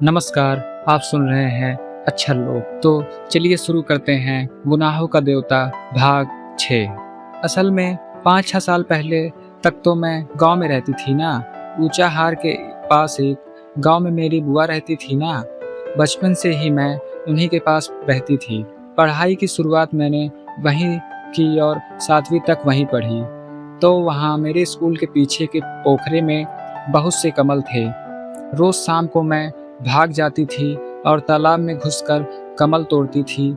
नमस्कार, आप सुन रहे हैं अच्छा लोग। तो चलिए शुरू करते हैं गुनाहों का देवता भाग 6। असल में 5-6 साल पहले तक तो मैं गांव में रहती थी ना। ऊंचाहार के पास एक गांव में मेरी बुआ रहती थी ना। बचपन से ही मैं उन्हीं के पास रहती थी। पढ़ाई की शुरुआत मैंने वहीं की और 7वीं तक वहीं पढ़ी। तो वहाँ मेरे स्कूल के पीछे के पोखरे में बहुत से कमल थे। रोज शाम को मैं भाग जाती थी और तालाब में घुसकर कमल तोड़ती थी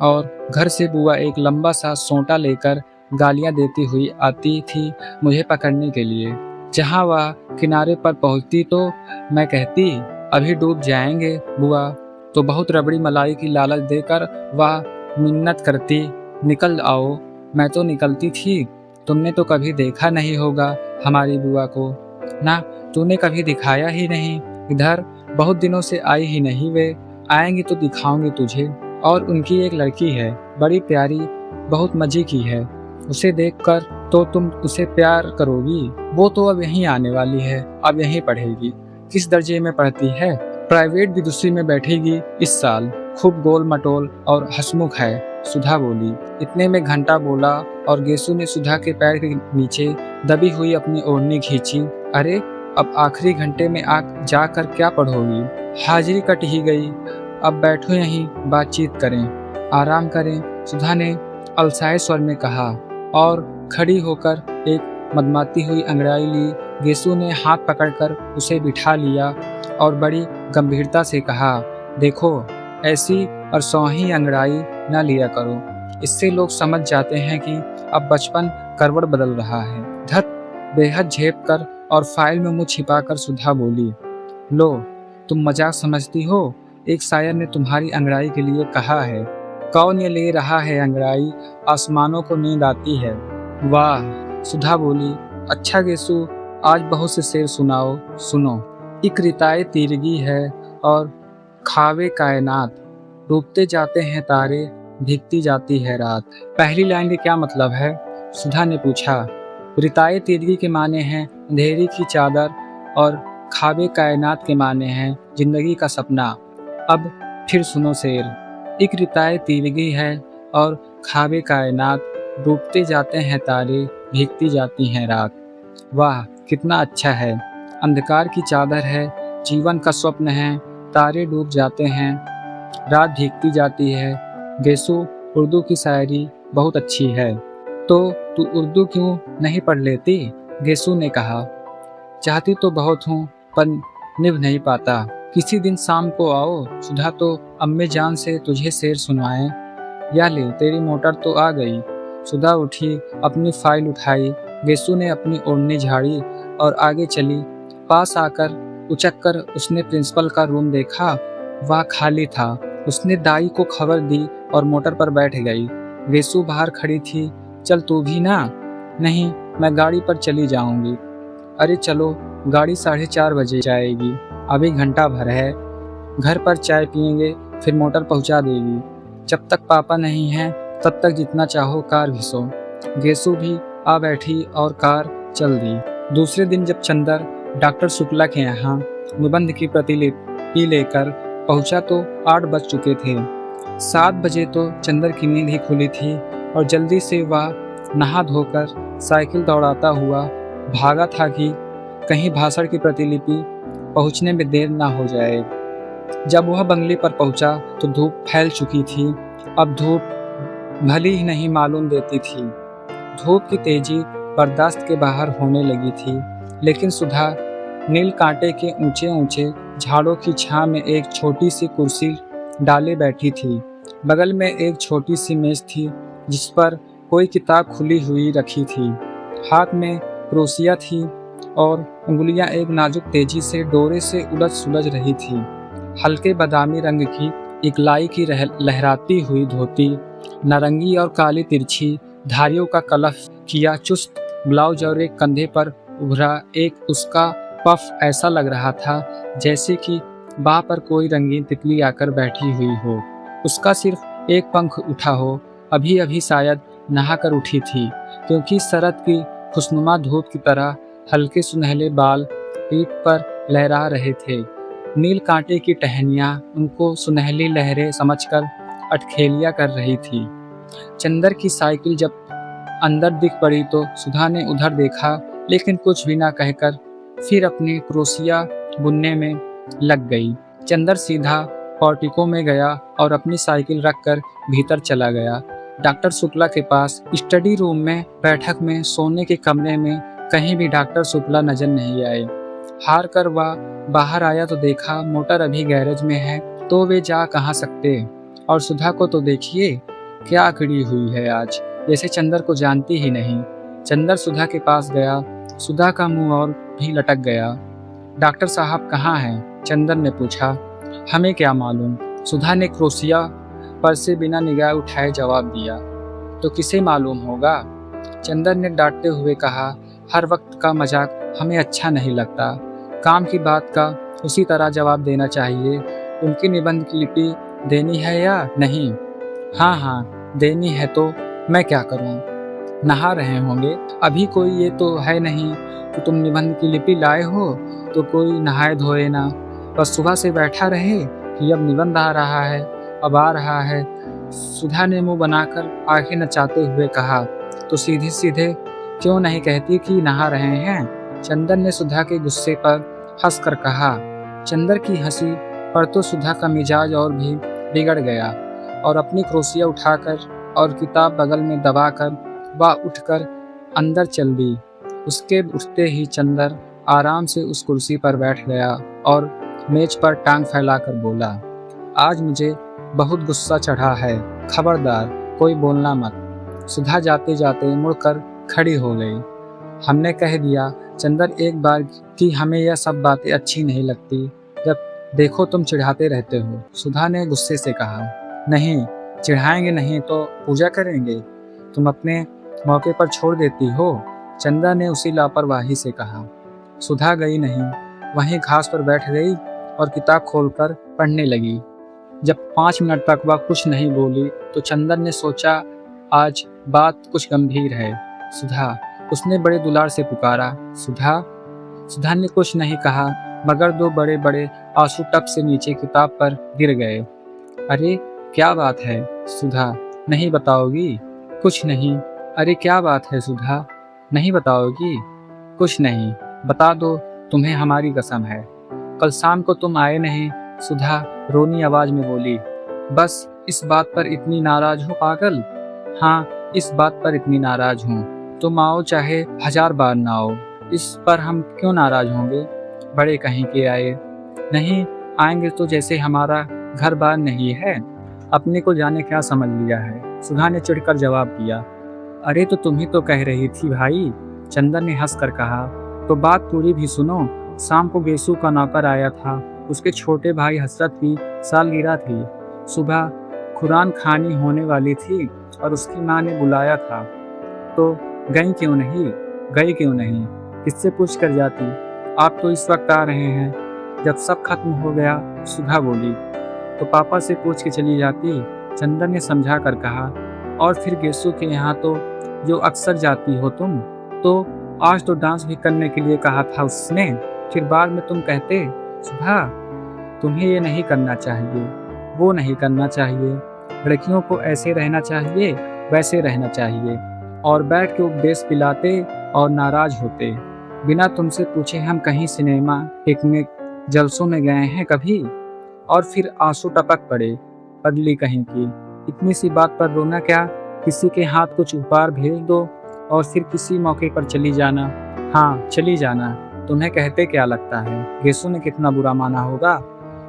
और घर से बुआ एक लंबा सा सोंटा लेकर गालियां देती हुई आती थी मुझे पकड़ने के लिए। जहां वह किनारे पर पहुंचती तो मैं कहती, अभी डूब जाएंगे बुआ। तो बहुत रबड़ी मलाई की लालच देकर वह मिन्नत करती, निकल आओ। मैं तो निकलती थी। तुमने तो कभी देखा नहीं होगा हमारी बुआ को ना, तूने कभी दिखाया ही नहीं। इधर बहुत दिनों से आई ही नहीं। वे आएंगी तो दिखाऊंगी तुझे। और उनकी एक लड़की है, बड़ी प्यारी, बहुत मजे की है। उसे देखकर तो तुम उसे प्यार करोगी। वो तो अब यहीं आने वाली है, अब यहीं पढ़ेगी। किस दर्जे में पढ़ती है? प्राइवेट विदुषी में बैठेगी इस साल। खूब गोल मटोल और हंसमुख है, सुधा बोली। इतने में घंटा बोला और गेसु ने सुधा के पैर के नीचे दबी हुई अपनी ओढ़नी खींची। अरे, अब आखिरी घंटे में जाकर क्या पढ़ोगी? हाजिरी कट ही गई। अब बैठो यहीं, बातचीत करें, आराम करें, सुधा ने अलसाए स्वर में कहा और खड़ी होकर एक मदमाती हुई अंगड़ाई ली। गेसु ने हाथ पकड़कर उसे बिठा लिया और बड़ी गंभीरता से कहा, देखो, ऐसी और सौही अंगड़ाई न लिया करो। इससे लोग समझ जाते हैं कि अब बचपन करवट बदल रहा है। धत, बेहद झेप कर और फाइल में मुंह छिपाकर सुधा बोली, लो, तुम मजाक समझती हो? एक शायर ने तुम्हारी अंगड़ाई के लिए कहा है, कौन ये ले रहा है अंगड़ाई, आसमानों को नींद आती है। वाह, सुधा बोली। अच्छा गेसु, आज बहुत से शेर सुनाओ। सुनो। एक रिताए तीरगी है और खावे कायनात, डूबते जाते हैं तारे, भीगती जाती है रात। पहली लाइन के क्या मतलब है? सुधा ने पूछा। रिताए तीरगी के माने हैं अंधेरी की चादर और खाबे कायनात के माने हैं जिंदगी का सपना। अब फिर सुनो शेर। एक रिताए तीरगी है और खाबे कायनात, डूबते जाते हैं तारे, भीगती जाती हैं रात। वाह, कितना अच्छा है। अंधकार की चादर है, जीवन का स्वप्न है, तारे डूब जाते हैं, रात भीगती जाती है। गेसु, उर्दू की शायरी बहुत अच्छी है। तो तू उर्दू क्यों नहीं पढ़ लेती? गेसु ने कहा। चाहती तो बहुत हूँ पर निभ नहीं पाता। किसी दिन शाम को आओ, सुधा तो अम्मी जान से तुझे शेर सुनवाएं। या ले, तेरी मोटर तो आ गई। सुधा उठी, अपनी फाइल उठाई। गेसु ने अपनी ओढ़नी झाड़ी और आगे चली। पास आकर उचक कर उसने प्रिंसिपल का रूम देखा। वह खाली था। उसने दाई को खबर दी और मोटर पर बैठ गई। गेसु बाहर खड़ी थी। चल तू भी ना। नहीं, मैं गाड़ी पर चली जाऊंगी। अरे चलो, गाड़ी 4:30 बजे जाएगी, अभी घंटा भर है। घर पर चाय पियेंगे, फिर मोटर पहुंचा देगी। जब तक पापा नहीं हैं तब तक जितना चाहो कार घिसो। गेसु भी आ बैठी और कार चल दी। दूसरे दिन जब चंदर डॉक्टर शुक्ला के यहाँ निबंध की प्रतिलिपि लेकर पहुंचा तो 8 बज चुके थे। 7 बजे तो चंदर की नींद ही खुली थी और जल्दी से वह नहा धोकर साइकिल दौड़ाता हुआ भागा था कि कहीं भाषण की प्रतिलिपि पहुंचने में देर ना हो जाए। जब वह बंगले पर पहुंचा तो धूप फैल चुकी थी। अब धूप भली ही नहीं मालूम देती थी। धूप की तेजी बर्दाश्त के बाहर होने लगी थी। लेकिन सुधा नील कांटे के ऊंचे ऊंचे झाड़ों की छां में एक छोटी सी कुर्सी डाले बैठी थी। बगल में एक छोटी सी मेज थी जिस पर कोई किताब खुली हुई रखी थी। हाथ में क्रोशिया थी और उंगलियां एक नाजुक तेजी से डोरे से उलझ सुलझ रही थी। हल्के बादामी रंग की इकलाई की लहराती हुई धोती, नारंगी और काली तिरछी धारियों का कलफ किया चुस्त ब्लाउज और एक कंधे पर उभरा एक उसका पफ ऐसा लग रहा था जैसे कि बाह पर कोई रंगीन तितली आकर बैठी हुई हो। उसका सिर्फ एक पंख उठा हो। अभी अभी शायद नहाकर उठी थी क्योंकि शरद की खुशनुमा धूप की तरह हल्के सुनहले बाल पीठ पर लहरा रहे थे। नील कांटे की टहनियाँ उनको सुनहली लहरें समझकर अटखेलियाँ कर रही थी। चंदर की साइकिल जब अंदर दिख पड़ी तो सुधा ने उधर देखा, लेकिन कुछ भी ना कहकर फिर अपनी क्रोशिया बुनने में लग गई। चंदर सीधा पोर्टिको में गया और अपनी साइकिल रखकर भीतर चला गया। डॉक्टर शुक्ला के पास स्टडी रूम में, बैठक में, सोने के कमरे में कहीं भी डॉक्टर शुक्ला नजर नहीं आए। हार कर वह बाहर आया तो देखा मोटर अभी गैरेज में है, तो वे जा कहाँ सकते। और सुधा को तो देखिए क्या अकड़ी हुई है आज, जैसे चंदर को जानती ही नहीं। चंदर सुधा के पास गया, सुधा का मुंह और भी लटक गया। डॉक्टर साहब कहाँ हैं? चंदर ने पूछा। हमें क्या मालूम, सुधा ने क्रोशिया पर से बिना निगाह उठाए जवाब दिया। तो किसे मालूम होगा? चंदर ने डांटते हुए कहा, हर वक्त का मजाक हमें अच्छा नहीं लगता। काम की बात का उसी तरह जवाब देना चाहिए। उनकी निबंध की लिपि देनी है या नहीं? हाँ हाँ देनी है, तो मैं क्या करूँ? नहा रहे होंगे, अभी कोई ये तो है नहीं कि तुम निबंध की लिपि लाए हो तो कोई नहाए धोए ना, बस सुबह से बैठा रहे कि अब निबंध आ रहा है, अब आ रहा है। सुधा ने मुंह बनाकर आंखें नचाते हुए कहा, तो सीधे सीधे क्यों नहीं कहती कि नहा रहे हैं? चंदर ने सुधा के गुस्से पर हंसकर कहा। चंदर की हंसी पर तो सुधा का मिजाज और भी बिगड़ गया और अपनी क्रोशिया उठाकर और किताब बगल में दबाकर वह उठकर अंदर चल दी। उसके उठते ही चंदर आराम से उस कुर्सी पर बैठ गया और मेज पर टांग फैलाकर बोला, आज मुझे बहुत गुस्सा चढ़ा है, खबरदार कोई बोलना मत। सुधा जाते जाते मुड़कर खड़ी हो गई। हमने कह दिया चंदर एक बार कि हमें यह सब बातें अच्छी नहीं लगती, जब देखो तुम चिढ़ाते रहते हो। सुधा ने गुस्से से कहा। नहीं, चिढ़ाएंगे नहीं तो पूजा करेंगे, तुम अपने मौके पर छोड़ देती हो। चंदा ने उसी लापरवाही से कहा। सुधा गई नहीं, वहीं घास पर बैठ गई और किताब खोलकर पढ़ने लगी। जब 5 मिनट तक वह कुछ नहीं बोली तो चंदन ने सोचा आज बात कुछ गंभीर है। सुधा, उसने बड़े दुलार से पुकारा। सुधा। सुधा ने कुछ नहीं कहा मगर 2 बड़े बड़े आंसू टप से नीचे किताब पर गिर गए। अरे क्या बात है सुधा, नहीं बताओगी? कुछ नहीं। अरे क्या बात है सुधा, नहीं बताओगी? कुछ नहीं, बता दो, तुम्हें हमारी कसम है। कल शाम को तुम आए नहीं, सुधा रोनी आवाज में बोली। बस इस बात पर इतनी नाराज हो पागल? हाँ, इस बात पर इतनी नाराज हूँ। तुम आओ चाहे 1000 बार ना आओ, इस पर हम क्यों नाराज होंगे? बड़े कहीं के आए। नहीं आएंगे तो जैसे हमारा घर बार नहीं है, अपने को जाने क्या समझ लिया है, सुधा ने चिढ़कर जवाब दिया। अरे तो तुम ही तो कह रही थी भाई, चंदन ने हंसकर कहा। तो बात पूरी भी सुनो। शाम को गेसू का नौकर आया था, उसके छोटे भाई हसरत की सालगिरह थी। सुबह कुरान खानी होने वाली थी और उसकी माँ ने बुलाया था, तो गई क्यों नहीं? गई क्यों नहीं? किससे पूछ कर जाती? आप तो इस वक्त आ रहे हैं। जब सब खत्म हो गया, सुधा बोली। तो पापा से पूछ के चली जाती, चंदन ने समझा कर कहा। और फिर गेसू के यहाँ तो जो अक्सर जाती हो तुम, तो आज तो डांस भी करने के लिए कहा था उसने, फिर बाद में तुम कहते। सुधा, तुम्हें ये नहीं करना चाहिए, वो नहीं करना चाहिए। लड़कियों को ऐसे रहना चाहिए, वैसे रहना चाहिए। और बैठ के उपदेश पिलाते और नाराज होते। बिना तुमसे पूछे हम कहीं सिनेमा, पिकनिक, जलसों में गए हैं कभी? और फिर आंसू टपक पड़े। पगली कहीं की, इतनी सी बात पर रोना क्या? किसी के हाथ कुछ उपहार भेज दो और फिर किसी मौके पर चली जाना। हाँ चली जाना, तुम्हें कहते क्या लगता है? गेसू ने कितना बुरा माना होगा?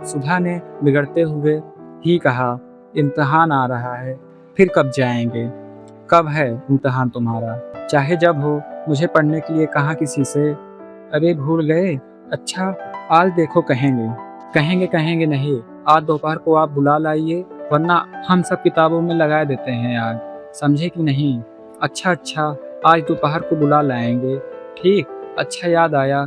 सुधा ने बिगड़ते हुए ही कहा, इम्तिहान आ रहा है, फिर कब जाएंगे? कब है इम्तिहान तुम्हारा? चाहे जब हो, मुझे पढ़ने के लिए कहा किसी से। अरे भूल गए? अच्छा आज देखो कहेंगे। कहेंगे कहेंगे नहीं, आज दोपहर को आप बुला लाइए, वरना हम सब किताबों में लगा देते हैं आज, समझे कि नहीं? अच्छा अच्छा, आज दोपहर को बुला लाएंगे। ठीक, अच्छा याद आया,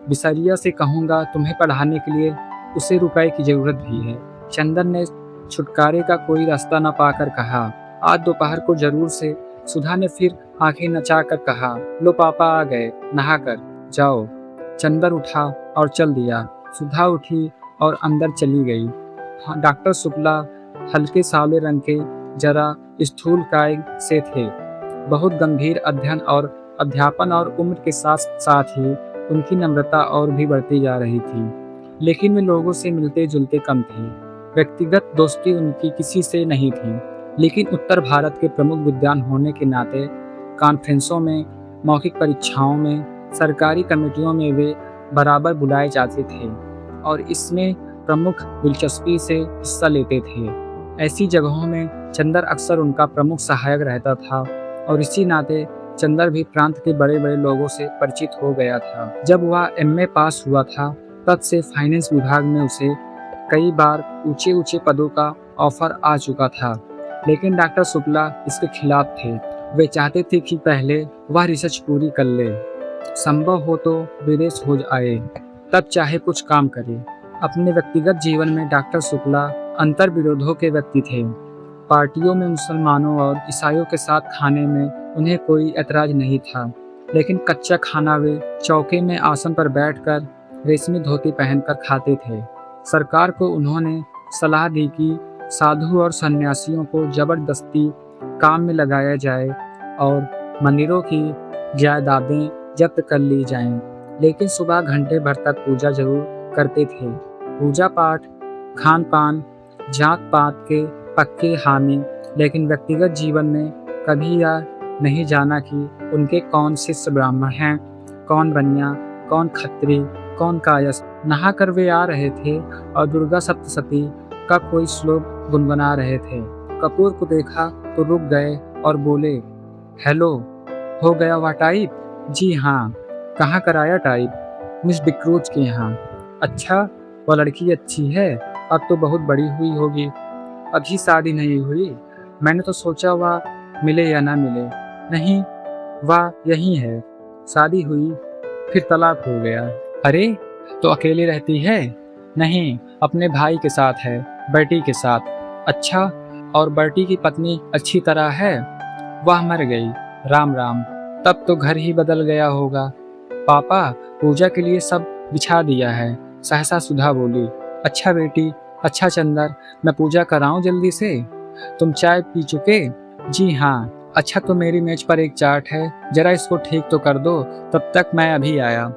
बिसरिया से कहूँगा तुम्हें पढ़ाने के लिए, उसे रुपए की ज़रूरत भी है। चंदन ने छुटकारे का कोई रास्ता न पाकर कहा, आज दोपहर को जरूर से। सुधा ने फिर आंखें नचाकर कहा, लो पापा आ गए, नहा कर जाओ। चंदन उठा और चल दिया। सुधा उठी और अंदर चली गई। हाँ, डॉक्टर शुक्ला हल्के सावले रंग के, जरा स्थूलकाय से थे। बहुत गंभीर अध्ययन और अध्यापन और उम्र के साथ साथ ही उनकी नम्रता और भी बढ़ती जा रही थी। लेकिन वे लोगों से मिलते जुलते कम थे। व्यक्तिगत दोस्ती उनकी किसी से नहीं थी, लेकिन उत्तर भारत के प्रमुख विद्वान होने के नाते कॉन्फ्रेंसों में, मौखिक परीक्षाओं में, सरकारी कमेटियों में वे बराबर बुलाए जाते थे और इसमें प्रमुख दिलचस्पी से हिस्सा लेते थे। ऐसी जगहों में चंदर अक्सर उनका प्रमुख सहायक रहता था और इसी नाते चंदर भी प्रांत के बड़े बड़े लोगों से परिचित हो गया था। जब वह एमए पास हुआ था, तब से फाइनेंस विभाग में उसे कई बार ऊंचे ऊंचे पदों का ऑफर आ चुका था, लेकिन डॉक्टर शुक्ला इसके खिलाफ थे। वे चाहते थे कि पहले वह रिसर्च पूरी कर ले, संभव हो तो विदेश हो आए, तब चाहे कुछ काम करे। अपने व्यक्तिगत जीवन में डॉक्टर शुक्ला अंतर विरोधों के व्यक्ति थे। पार्टियों में मुसलमानों और ईसाइयों के साथ खाने में उन्हें कोई ऐतराज नहीं था, लेकिन कच्चा खाना वे चौके में आसन पर बैठकर रेशमी धोती पहनकर खाते थे। सरकार को उन्होंने सलाह दी कि साधु और सन्यासियों को जबरदस्ती काम में लगाया जाए और मंदिरों की जायदादें जब्त कर ली जाएं, लेकिन सुबह घंटे भर तक पूजा जरूर करते थे। पूजा पाठ, खान पान, जात पात के पक्के हामी, लेकिन व्यक्तिगत जीवन में कभी यह नहीं जाना कि उनके कौन शिष्य ब्राह्मण हैं, कौन बनिया, कौन खत्री, कौन कायस्थ। नहा कर वे आ रहे थे और दुर्गा सप्तशती का कोई श्लोक गुनगुना रहे थे। कपूर को देखा तो रुक गए और बोले, हेलो, हो गया वह टाइप? जी हाँ। कहाँ कराया टाइप? मिस डिक्रूज के यहाँ। अच्छा, वह लड़की अच्छी है? अब तो बहुत बड़ी हुई होगी। अभी शादी नहीं हुई? मैंने तो सोचा वह मिले या ना मिले। नहीं, वह यही है। शादी हुई, फिर तलाक हो गया। अरे, तो अकेली रहती है? नहीं, अपने भाई के साथ है, बेटी के साथ। अच्छा, और बेटी की पत्नी अच्छी तरह है? वह मर गई। राम राम, तब तो घर ही बदल गया होगा। पापा, पूजा के लिए सब बिछा दिया है, सहसा सुधा बोली। अच्छा बेटी, अच्छा चंदर, मैं पूजा कराऊं जल्दी से? तुम चाय पी चुके? जी हाँ। अच्छा, तो मेरी मेज पर एक चार्ट है, जरा इसको ठीक तो कर दो, तब तक मैं अभी आया।